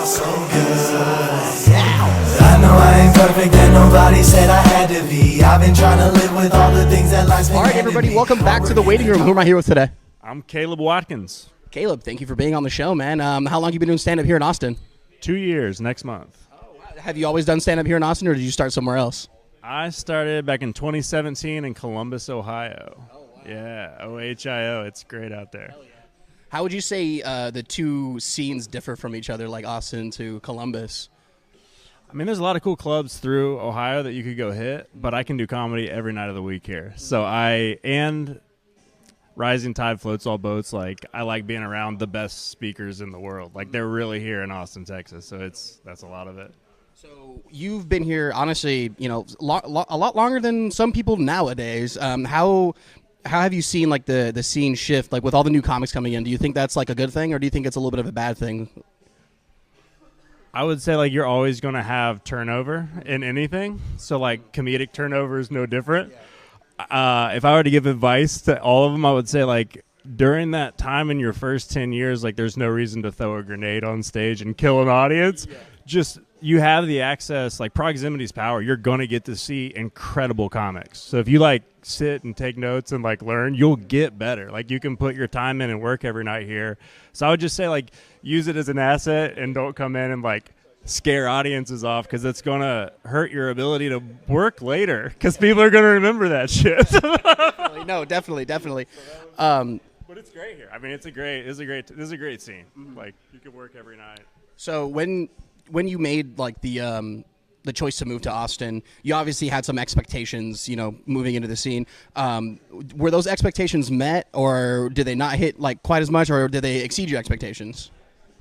so good. I know I ain't perfect and nobody said I had to be. I've been trying to live with all the things that life's been. All right, everybody, welcome back to the waiting room. Who am I here with today? I'm Caleb Watkins. Caleb, thank you for being on the show, man. How long have you been doing stand-up here in Austin? 2 years next month. Oh, wow. Have you always done stand-up here in Austin, or did you start somewhere else? I started back in 2017 in Columbus, Ohio. Oh, wow. Yeah, OHIO. It's great out there. Hell yeah. How would you say the two scenes differ from each other, like Austin to Columbus? I mean, there's a lot of cool clubs through Ohio that you could go hit, but I can do comedy every night of the week here. So and rising tide floats all boats. Like, I like being around the best speakers in the world. Like, they're really here in Austin, Texas. So that's a lot of it. So you've been here, honestly, a lot longer than some people nowadays. How have you seen like the scene shift, like with all the new comics coming in? Do you think that's like a good thing, or do you think it's a little bit of a bad thing? I would say like you're always going to have turnover in anything. So like comedic turnover is no different. If I were to give advice to all of them, I would say like during that time in your first 10 years, like there's no reason to throw a grenade on stage and kill an audience. Yeah. Just you have the access, like proximity's power. You're going to get to see incredible comics. So if you like sit and take notes and like learn, you'll get better. Like you can put your time in and work every night here. So I would just say like use it as an asset and don't come in and like scare audiences off, because it's going to hurt your ability to work later, because people are going to remember that shit. Definitely. But it's great here. I mean, this is a great scene. Mm-hmm. Like you can work every night. So when you made like the choice to move to Austin, you obviously had some expectations, moving into the scene. Were those expectations met, or did they not hit like quite as much, or did they exceed your expectations?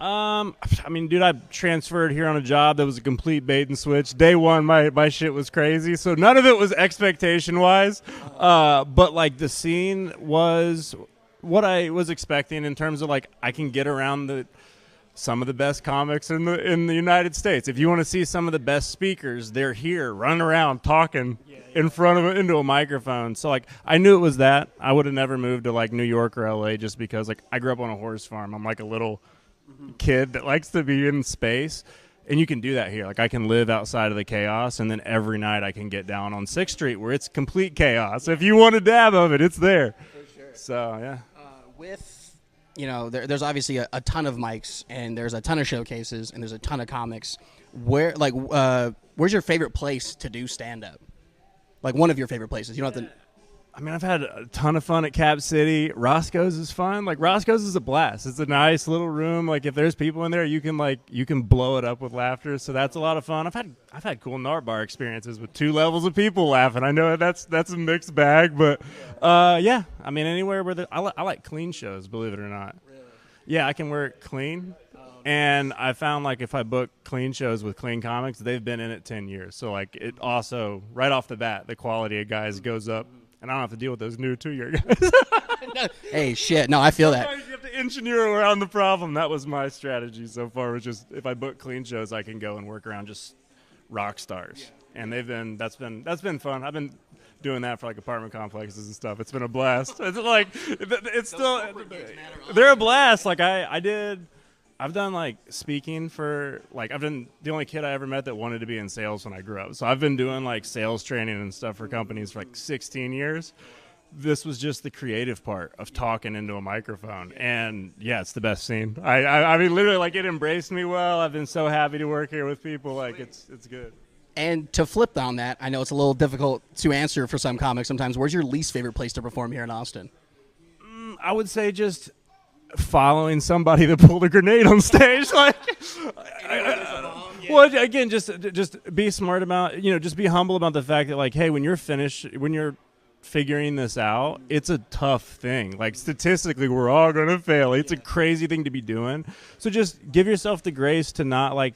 I mean, dude, I transferred here on a job that was a complete bait and switch. Day one, my shit was crazy, so none of it was expectation-wise. But like the scene was what I was expecting in terms of like I can get around some of the best comics in the United States. If you want to see some of the best speakers, they're here, running around, talking into a microphone. So like I knew it was that. I would have never moved to like New York or LA just because like I grew up on a horse farm. I'm like a little kid that likes to be in space, and you can do that here. Like I can live outside of the chaos, and then every night I can get down on 6th Street where it's complete chaos. If you want a dab of it, it's there. For sure. So yeah. There's obviously a ton of mics, and there's a ton of showcases, and there's a ton of comics. Where's your favorite place to do stand-up? Like one of your favorite places. You don't have to. I mean, I've had a ton of fun at Cap City. Roscoe's is fun. Like Roscoe's is a blast. It's a nice little room. Like if there's people in there, you can blow it up with laughter. So that's a lot of fun. I've had cool NART bar experiences with 2 levels of people laughing. I know that's a mixed bag, but yeah. I mean, anywhere where I like clean shows, believe it or not. Really? Yeah, I can work clean. And I found like if I book clean shows with clean comics, they've been in it 10 years. So like it also right off the bat, the quality of guys goes up. And I don't have to deal with those new 2-year guys. Hey, shit. No, I feel that. Sometimes you have to engineer around the problem. That was my strategy so far. Was just if I book clean shows, I can go and work around just rock stars. Yeah. And that's been fun. I've been doing that for like apartment complexes and stuff. It's been a blast. It's like it's still they're a blast. Like I've done like speaking for like I've been the only kid I ever met that wanted to be in sales when I grew up. So I've been doing like sales training and stuff for companies for like 16 years. This was just the creative part of talking into a microphone. And yeah, it's the best scene. I mean literally like it embraced me well. I've been so happy to work here with people. Like it's good. And to flip on that, I know it's a little difficult to answer for some comics sometimes. Where's your least favorite place to perform here in Austin? I would say just following somebody that pulled a grenade on stage. Like, well, again, just be smart about, just be humble about the fact that, like, hey, when you're figuring this out, it's a tough thing. Like, statistically, we're all going to fail. It's a crazy thing to be doing. So just give yourself the grace to not, like,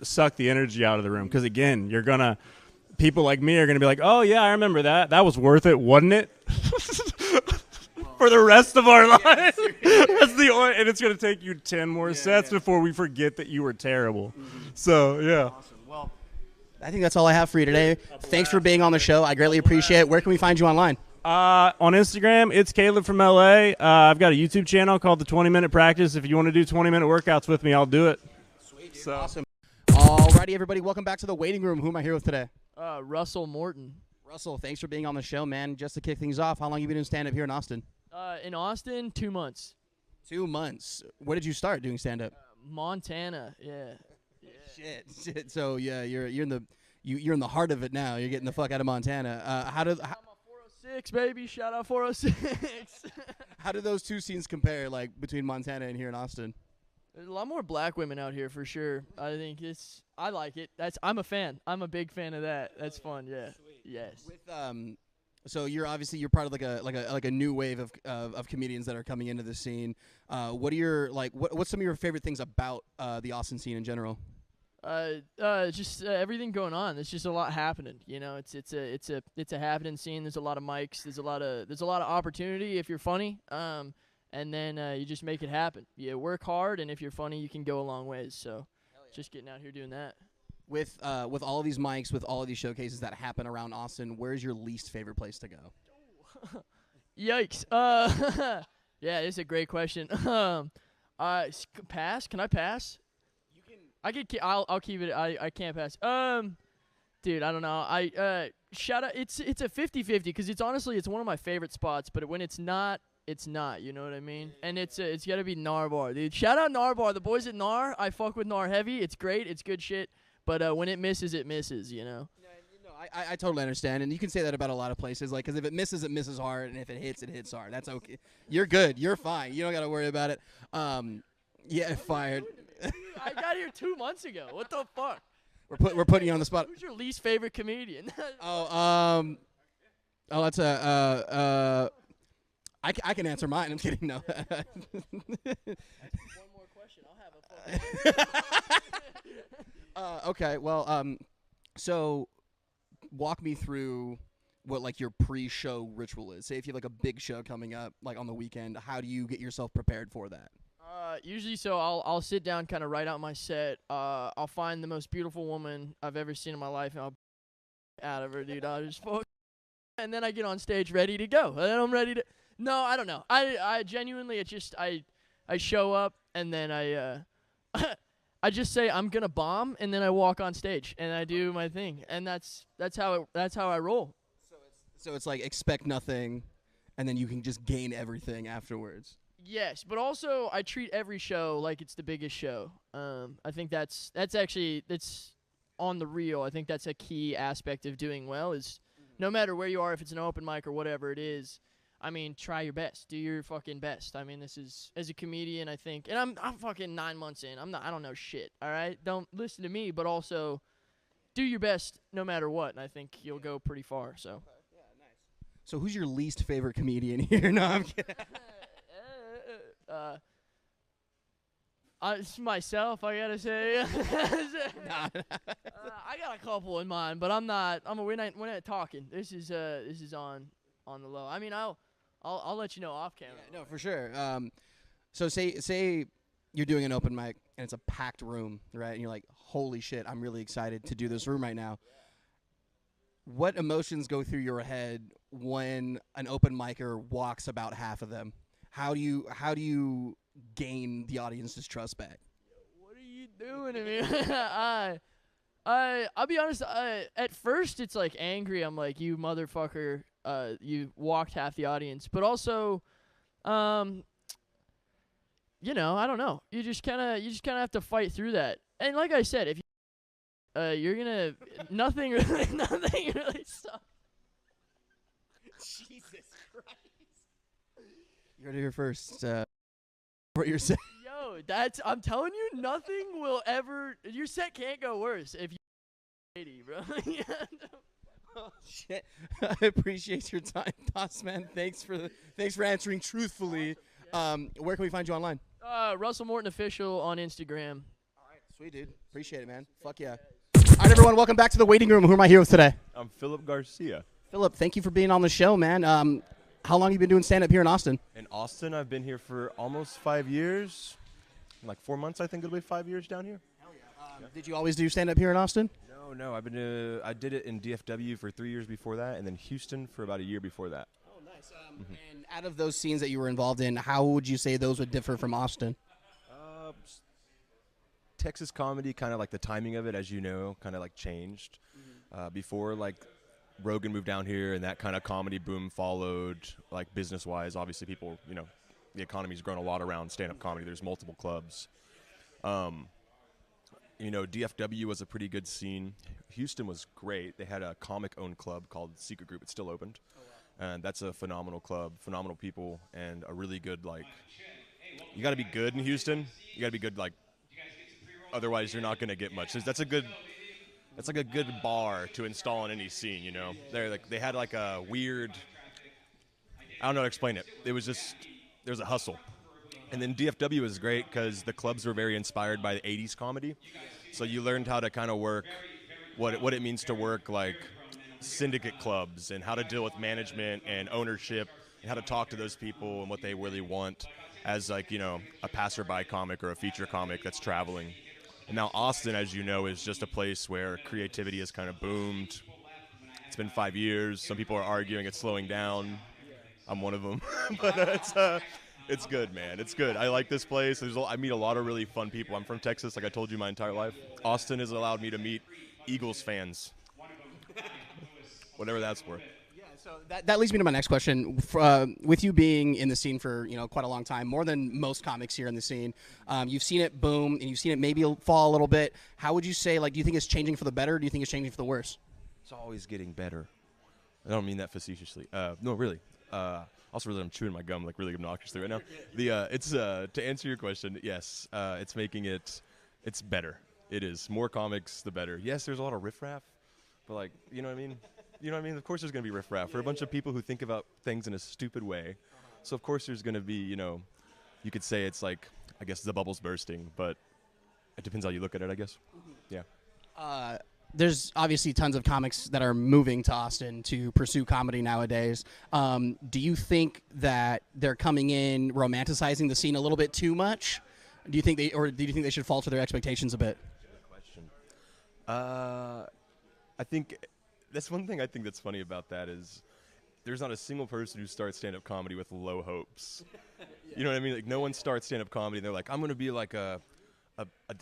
suck the energy out of the room. Because, again, people like me are going to be like, oh, yeah, I remember that. That was worth it, wasn't it? For the rest of our lives. That's and it's going to take you 10 more sets before we forget that you were terrible. Mm-hmm. So, yeah. Awesome. Well, I think that's all I have for you today. Thanks for being on the show. I greatly appreciate it. Where can we find you online? On Instagram, it's Caleb from LA. I've got a YouTube channel called The 20 Minute Practice. If you want to do 20-minute workouts with me, I'll do it. So Awesome. Alrighty, everybody, welcome back to the waiting room. Who am I here with today? Russell Morton. Russell, thanks for being on the show, man. Just to kick things off, how long have you been doing stand-up here in Austin? In Austin, 2 months. 2 months. Where did you start doing stand-up? Montana, yeah. Shit. So yeah, you're in the heart of it now. You're getting the fuck out of Montana. I'm on 406, baby. Shout out 406. How do those two scenes compare, like between Montana and here in Austin? There's a lot more black women out here for sure. I think I like it. I'm a fan. I'm a big fan of that. That's fun. Yeah. Sweet. Yes. With so you're part of like a new wave of comedians that are coming into the scene. What are your what's some of your favorite things about the Austin scene in general? Just everything going on. There's just a lot happening. You know, it's a happening scene. There's a lot of mics. There's a lot of opportunity if you're funny. And then you just make it happen. You work hard, and if you're funny, you can go a long ways. So, just getting out here doing that. With all of these mics, with all of these showcases that happen around Austin, where's your least favorite place to go? Yikes. Yeah, it's a great question. Pass? Can I pass? You can. I'll keep it. I can't pass. Dude, I don't know. Shout out. It's a 50-50 because it's one of my favorite spots. But when it's not, it's not. You know what I mean? And it's got to be Nar Bar, dude. Shout out Nar Bar. The boys at Nar. I fuck with Nar heavy. It's great. It's good shit. But when it misses, it misses. You know. I totally understand, and you can say that about a lot of places. Like, because if it misses hard, and if it hits hard. That's okay. You're good. You're fine. You don't got to worry about it. Yeah, fired. I got here 2 months ago. What the fuck? We're putting you on the spot. Who's your least favorite comedian? That's I can answer mine. I'm kidding. No. One more question. I'll have a Okay. Well, so walk me through what like your pre-show ritual is. Say if you have like a big show coming up, like on the weekend, how do you get yourself prepared for that? Usually, so I'll sit down, kind of write out my set. I'll find the most beautiful woman I've ever seen in my life, and I'll out of her, dude. I'll just fuck, and then I get on stage ready to go. And then I'm ready to. No, I don't know. I genuinely, it's just I show up, and then I just say I'm gonna bomb, and then I walk on stage and I do my thing, and that's how I roll. So it's like expect nothing, and then you can just gain everything afterwards. Yes, but also I treat every show like it's the biggest show. I think that's on the real. I think that's a key aspect of doing well is no matter where you are, if it's an open mic or whatever it is, I mean, try your best. Do your fucking best. I mean, this is as a comedian, I think, and I'm fucking 9 months in. I don't know shit. All right, don't listen to me, but also do your best no matter what, and I think you'll go pretty far. So. Okay. Yeah, nice. So who's your least favorite comedian here? No, I'm kidding. It's myself, I gotta say. I got a couple in mind, but I'm not. We're not talking. This is on the low. I mean, I'll let you know off camera. Yeah, no, for sure. So say you're doing an open mic and it's a packed room, right? And you're like, holy shit, I'm really excited to do this room right now. What emotions go through your head when an open micer walks about half of them? How do you gain the audience's trust back? What are you doing to me? I'll be honest. At first, it's like angry. I'm like, you motherfucker. You walked half the audience. But also, I don't know. You just kind of have to fight through that. And like I said, if you're gonna nothing really sucks. Jesus Christ. You heard it here first. What you're saying? Yo, I'm telling you, nothing will ever. Your set can't go worse if you 80, bro. Oh shit! I appreciate your time, Toss man. Thanks for answering truthfully. Awesome. Where can we find you online? Russell Morton Official on Instagram. All right, sweet dude. Appreciate it, man. Fuck yeah. All right, everyone. Welcome back to the waiting room. Who am I here with today? I'm Philip Garcia. Philip, thank you for being on the show, man. How long have you been doing stand-up here in Austin? In Austin, I've been here for almost 5 years. In like 4 months, I think it'll be 5 years down here. Hell yeah. Did you always do stand-up here in Austin? No. I did it in DFW for 3 years before that, and then Houston for about a year before that. Oh, nice. And out of those scenes that you were involved in, how would you say those would differ from Austin? Texas comedy, kind of like the timing of it, as you know, kind of like changed. Before like Rogan moved down here and that kind of comedy boom followed, like business-wise, obviously people, you know, the economy's grown a lot around stand-up comedy. There's multiple clubs. You know, DFW was a pretty good scene. Houston was great. They had a comic-owned club called Secret Group. It's still opened. And that's a phenomenal club, phenomenal people, and a really good, like, you got to be good in Houston. You got to be good, like, otherwise you're not going to get much. That's like a good bar to install in any scene, you know. They had like a weird, I don't know how to explain it. It was just, there was a hustle. And then DFW was great because the clubs were very inspired by the 80s comedy. So you learned how to kind of work what it means to work like syndicate clubs and how to deal with management and ownership and how to talk to those people and what they really want as, like, you know, a passerby comic or a feature comic that's traveling. And now Austin, as you know, is just a place where creativity has kind of boomed. It's been 5 years. Some people are arguing it's slowing down. I'm one of them. But it's good, man. It's good. I like this place. I meet a lot of really fun people. I'm from Texas, like I told you, my entire life. Austin has allowed me to meet Eagles fans. Whatever that's worth. So that leads me to my next question. With you being in the scene for, you know, quite a long time, more than most comics here in the scene, you've seen it boom and you've seen it maybe fall a little bit. How would you say, like, do you think it's changing for the better, or do you think it's changing for the worse? It's always getting better. I don't mean that facetiously. No, really. Also, really, I'm chewing my gum like really obnoxiously right now. It's to answer your question, yes, it's making it's better. It is more comics, the better. Yes, there's a lot of riffraff, but like, you know what I mean. You know what I mean? Of course there's going to be riffraff. We're a bunch of people who think about things in a stupid way. So of course there's going to be, you know, you could say it's like, I guess the bubble's bursting, but it depends how you look at it, I guess. Yeah. There's obviously tons of comics that are moving to Austin to pursue comedy nowadays. Do you think that they're coming in romanticizing the scene a little bit too much? Do you think they should falter their expectations a bit? Good question. I think that's one thing I think that's funny about that is there's not a single person who starts stand-up comedy with low hopes. You know what I mean? Like, no one starts stand-up comedy and they're like, I'm going to be like a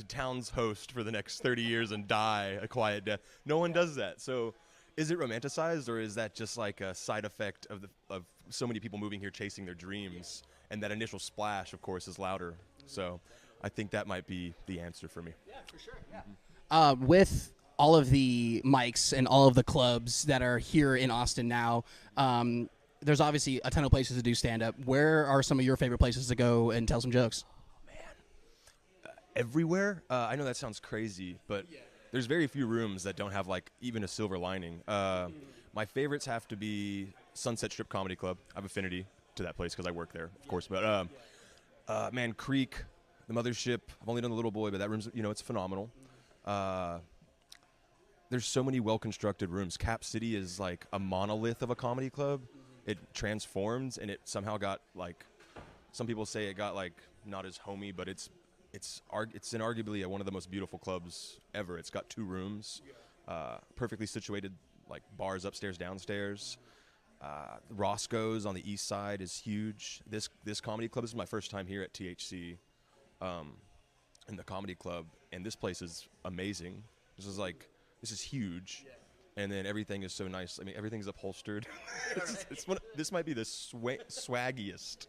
town's host for the next 30 years and die a quiet death. No one does that. So is it romanticized, or is that just like a side effect of so many people moving here chasing their dreams? And that initial splash, of course, is louder. So I think that might be the answer for me. Yeah, for sure. Yeah. With all of the mics and all of the clubs that are here in Austin now, there's obviously a ton of places to do stand-up. Where are some of your favorite places to go and tell some jokes? Everywhere. I know that sounds crazy, but there's very few rooms that don't have like even a silver lining. My favorites have to be Sunset Strip Comedy Club. I have affinity to that place because I work there, of course. But man, Creek, the Mothership. I've only done the Little Boy, but that room's, you know, it's phenomenal. There's so many well-constructed rooms. Cap City is like a monolith of a comedy club. It transforms, and it somehow got like, some people say it got like not as homey, but it's inarguably one of the most beautiful clubs ever. It's got 2 rooms, perfectly situated, like bars upstairs, downstairs. Roscoe's on the east side is huge. This comedy club, this is my first time here at THC, in the comedy club, and this place is amazing. This is huge, and then everything is so nice. I mean, everything's upholstered. This might be the swaggiest.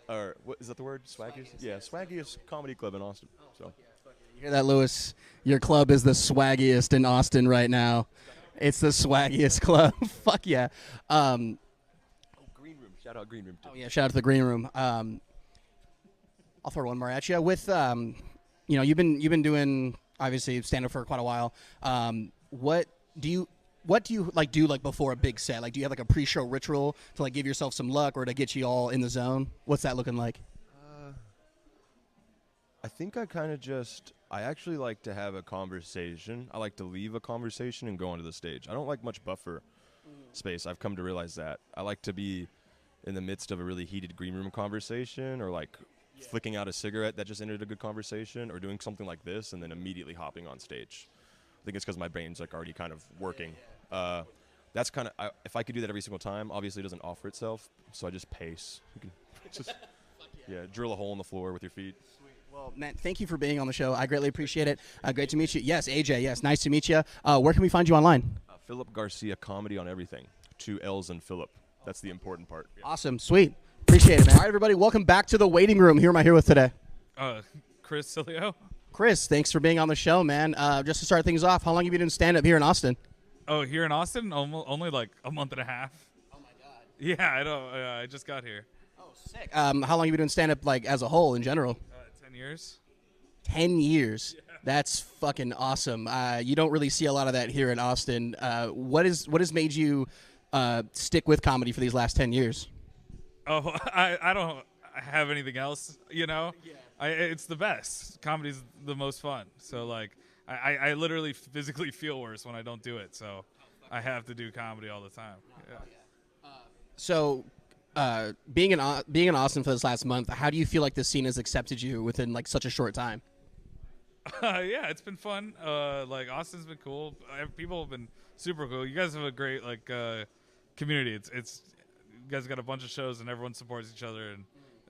Or what is that the word? Swaggiest? Yeah, swaggiest comedy club in Austin. So, You hear that, Lewis? Your club is the swaggiest in Austin right now. It's the swaggiest club. Fuck yeah. Green Room. Shout out Green Room too. Oh yeah, shout out to the Green Room. I'll throw one more at you. With you know, you've been doing obviously stand up for quite a while. What do you like do like before a big set? Like, do you have like a pre-show ritual to like give yourself some luck or to get you all in the zone? What's that looking like? I think I actually like to have a conversation. I like to leave a conversation and go onto the stage. I don't like much buffer space. I've come to realize that. I like to be in the midst of a really heated green room conversation, or like flicking out a cigarette that just ended a good conversation, or doing something like this and then immediately hopping on stage. I think it's because my brain's like already kind of working. That's kind of, if I could do that every single time, obviously it doesn't offer itself, so I just pace. You can just drill a hole in the floor with your feet. Well, man, thank you for being on the show. I greatly appreciate it. Great to meet you. Yes, AJ. Yes, nice to meet you. Where can we find you online? Philip Garcia Comedy on everything. 2 L's in Philip. That's the important part. Yeah. Awesome. Sweet. Appreciate it, man. All right, everybody. Welcome back to the waiting room. Who am I here with today? Chris Cilio. Chris, thanks for being on the show, man. Just to start things off, how long have you been doing stand-up here in Austin? Oh, here in Austin, only like a month and a half. Oh, my God. Yeah, I know. I just got here. Oh, sick. How long have you been doing stand-up, like, as a whole, in general? 10 years. 10 years. Yeah. That's fucking awesome. You don't really see a lot of that here in Austin. What has made you stick with comedy for these last 10 years? Oh, I don't have anything else, you know? Yeah. It's the best. Comedy's the most fun. So, like, I literally physically feel worse when I don't do it. So I have to do comedy all the time. Yeah. So being in Austin for this last month, how do you feel like the scene has accepted you within, like, such a short time? Yeah, it's been fun. Like, Austin's been cool. People have been super cool. You guys have a great, like, community. It's you guys got a bunch of shows and everyone supports each other, and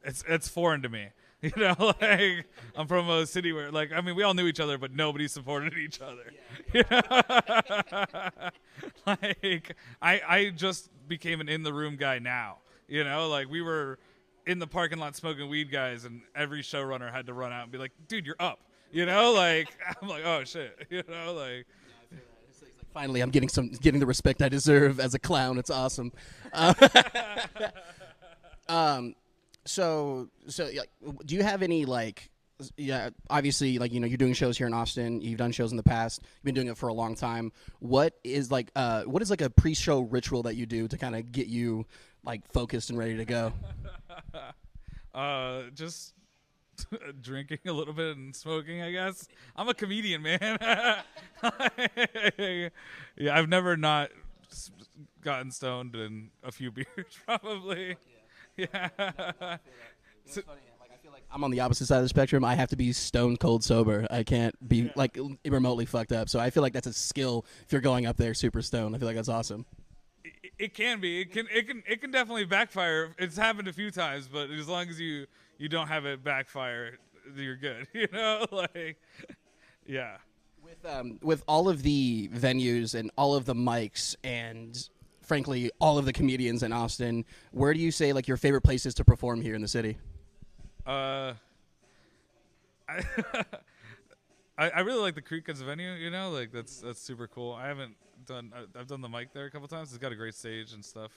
it's foreign to me. You know, like, I'm from a city where, like, I mean, we all knew each other, but nobody supported each other. You know? Like, I just became an in-the-room guy now. You know, like, we were in the parking lot smoking weed, guys, and every showrunner had to run out and be like, dude, you're up. You know, like, I'm like, oh, shit. You know, like. Finally, I'm getting the respect I deserve as a clown. It's awesome. So, like, do you have any, like, obviously, like, you know, you're doing shows here in Austin. You've done shows in the past. You've been doing it for a long time. What is like a pre-show ritual that you do to kind of get you, like, focused and ready to go? Just drinking a little bit and smoking, I guess. I'm a comedian, man. Yeah, I've never not gotten stoned in a few beers, probably. Yeah. It's funny. Like, I feel like I'm on the opposite side of the spectrum. I have to be stone cold sober. I can't be like remotely fucked up. So I feel like that's a skill if you're going up there super stoned. I feel like that's awesome. It can be. It can definitely backfire. It's happened a few times, but as long as you don't have it backfire, you're good. You know, like, yeah. With all of the venues and all of the mics and, frankly, all of the comedians in Austin, where do you say, like, your favorite places to perform here in the city? I really like the Creek as a venue. You know, like, that's super cool. I've done the mic there a couple times. It's got a great stage and stuff,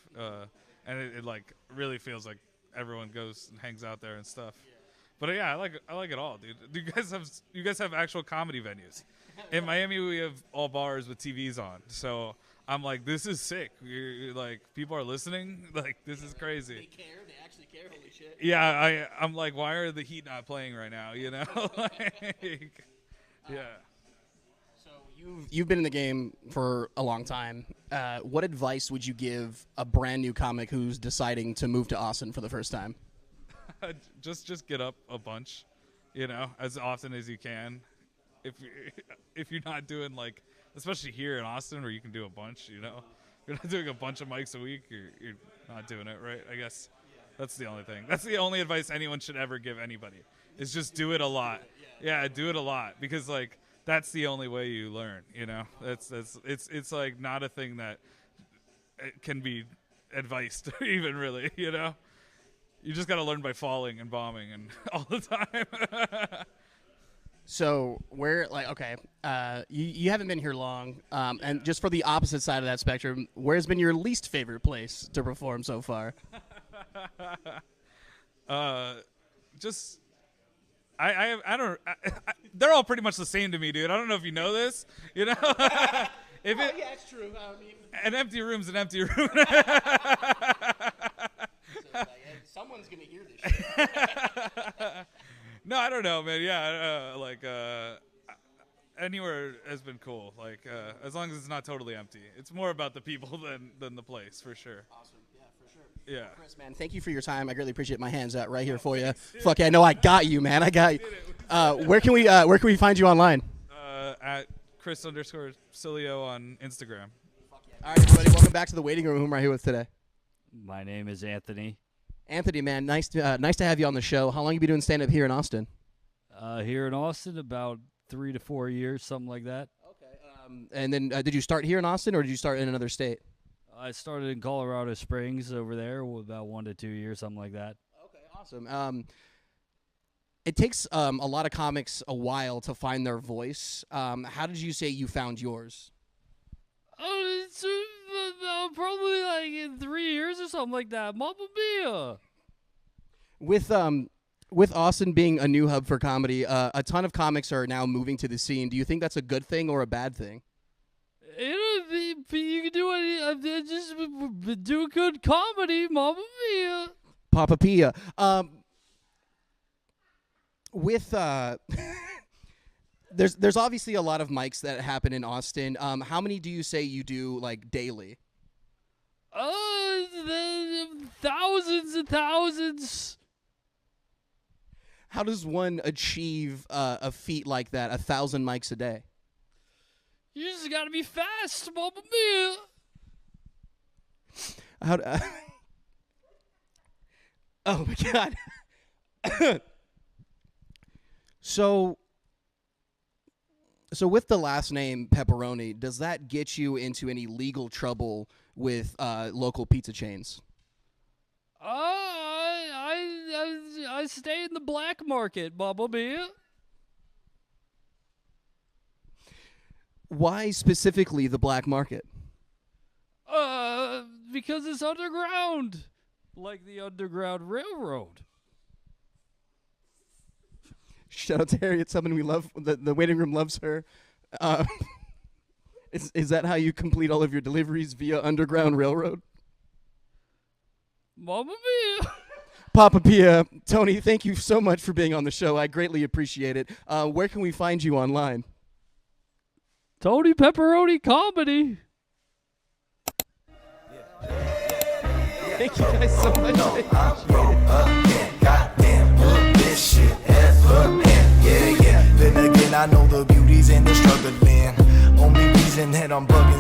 and it like really feels like everyone goes and hangs out there and stuff. Yeah. But I like it all, dude. Do you guys have actual comedy venues? In Miami, we have all bars with TVs on. So I'm like, this is sick. You're like, people are listening. Like, this is crazy. They care. They actually care. Holy shit. Yeah, I'm like, why are the Heat not playing right now? You know, like, yeah. So you've been in the game for a long time. What advice would you give a brand new comic who's deciding to move to Austin for the first time? Just get up a bunch, you know, as often as you can. If you're not doing, like, especially here in Austin where you can do a bunch, you know, if you're not doing a bunch of mics a week, you're not doing it right, I guess. That's the only thing. That's the only advice anyone should ever give anybody, is just do it a lot. Yeah, do it a lot, because, like, that's the only way you learn, you know. It's like not a thing that it can be advised even, really, you know. You just got to learn by falling and bombing and all the time. So you haven't been here long, and just for the opposite side of that spectrum, where's been your least favorite place to perform so far? They're all pretty much the same to me, dude. I don't know if you know this, you know. Yeah, it's true. I mean, an empty room's an empty room. Someone's gonna hear this shit. No, I don't know, man. Yeah, anywhere has been cool. Like, as long as it's not totally empty. It's more about the people than the place, for sure. Awesome. Yeah, for sure. Yeah. Chris, man, thank you for your time. I greatly appreciate it. My hands out right here for you. Fuck yeah, no, I got you, man. I got you. Where can we find you online? At Chris_Cilio on Instagram. All right, everybody, welcome back to the waiting room. Who am I here with today? My name is Anthony. Anthony, man, nice to have you on the show. How long have you been doing stand-up here in Austin? Here in Austin, about 3 to 4 years, something like that. Okay. And then did you start here in Austin, or did you start in another state? I started in Colorado Springs over there, about 1 to 2 years, something like that. Okay, awesome. It takes a lot of comics a while to find their voice. How did you say you found yours? Oh, it's probably like in 3 years or something like that. Mamma mia! With Austin being a new hub for comedy, a ton of comics are now moving to the scene. Do you think that's a good thing or a bad thing? You can do any, just do good comedy, Mamma mia! Papa Pia. With there's obviously a lot of mics that happen in Austin. How many do you say you do like daily? Thousands and thousands. How does one achieve a feat like that, 1,000 mics a day? You just gotta be fast, Mamma mia! How? Oh my God. So with the last name Pepperoni, does that get you into any legal trouble with local pizza chains? I stay in the black market, Mamma mia. Why specifically the black market? Because it's underground, like the Underground Railroad. Shout out to Harriet, someone we love. The waiting room loves her. Is that how you complete all of your deliveries, via Underground Railroad? Mamma mia! Papa Pia, Tony, thank you so much for being on the show. I greatly appreciate it. Where can we find you online? Tony Pepperoni Comedy. Thank you guys so much. Goddamn, put this shit ever in. Yeah. Then again, I know the beauty's in the struggling. Only reason that I'm bugging.